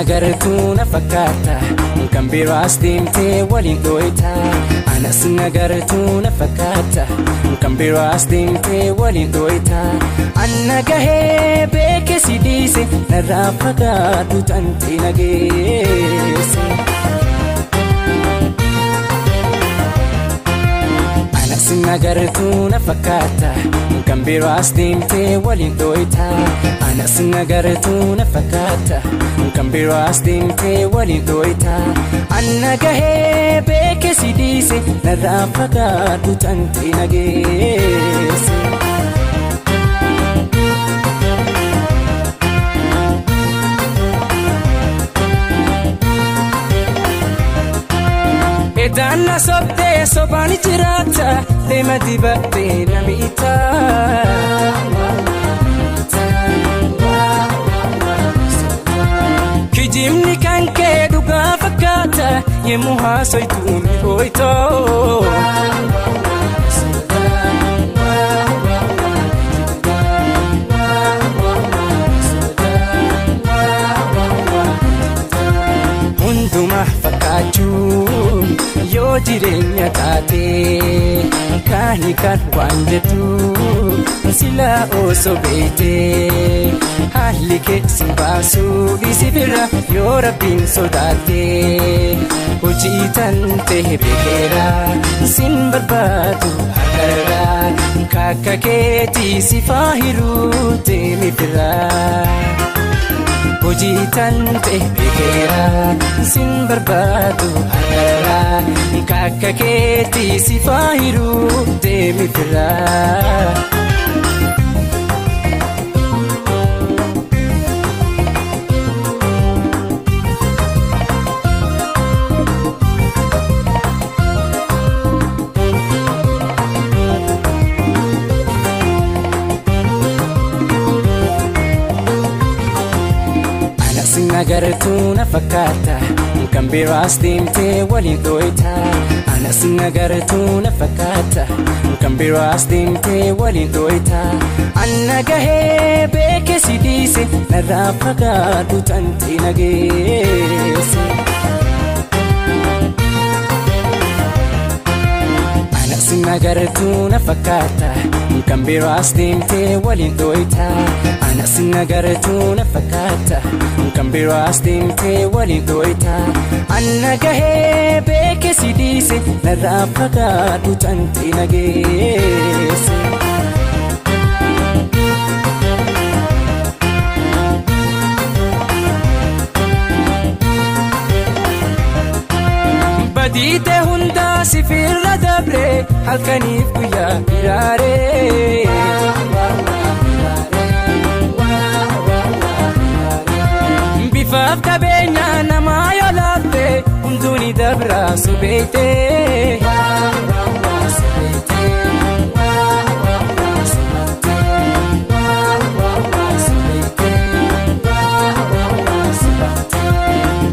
nagartuu na fakkaata kan biroo as deemtee waliin dhooyta. Anas nagartuu na fakkaata kan biroo as deemtee waliin dhooyta. Anna gahee beeke si dhiise narraa fagaadhu tantee nageesse. Anas nagartuu na fakkaata kan biroo as deemtee waliin dhooyta. Anas nagartuu na fakkaata kan biroo as deemtee waliin dhooyta. Anna gahee beeke si dhiise narraa fagaadhu tantee nageesse. Edaanna sobdee sobaan jiraata deema dibattee namiita. Kijimni kan kee dhugaa fakkaata yemmuu haasoytu ni dhooytoo. Hundumaa fakkaachuu yoo jireenya taatee kaani kan waan jedhu silaa osoo beektee haalli kee si baasuu dhiisi bira yoo rabbiin sodaattee hojii tantee beekeera sin barbaadu har'arraa kakka keetii si faahiruu deemi biraa. Hojii tantee beekeera sin barbaadu har'arraa kakka keetii si faahiruu deemi biraa. Nagartuu na fakkaata kan biroo as deemtee waliin dhooyta. Anas nagartuu na fakkaata kan biroo as deemtee waliin dhooyta. Anna gahee beeke si dhiise narraa fagaadhu tantee nageesse. Anas nagartuu na fakkaata kan biroo as deemtee waliin dhooyta. Anas nagartuu na fakkaata kan biroo as deemtee waliin dhooyta. Anna gahee beeke si dhiise narraa fagaadhu tantee nageesse. Badiite hundaa sifirra dabre halkaniif guyyaa iraaree. Bifaaf qabeenya namaa yoo laatte hunduuni dabraa subeeytee.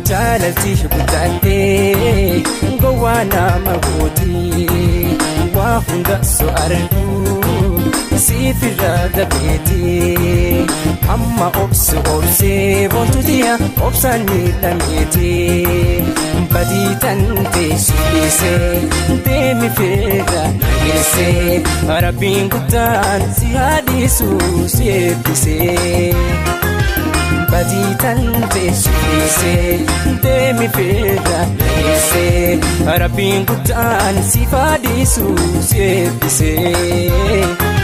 Jaalalti guddaattee gowwaa nama gootii waa hunda so arguu siifirra dabeetee. Amma obsu obsee boontuutiya obsaan miidhameetee. Badii tantee si dhiisee deemi feera nageessee. Rabbiin guddaan si haadhiisuu si eebbisee. Badii tantee si dhiisee deemi feera nageessee. Rabbiin guddaan si haadhiisuu si eebbisee.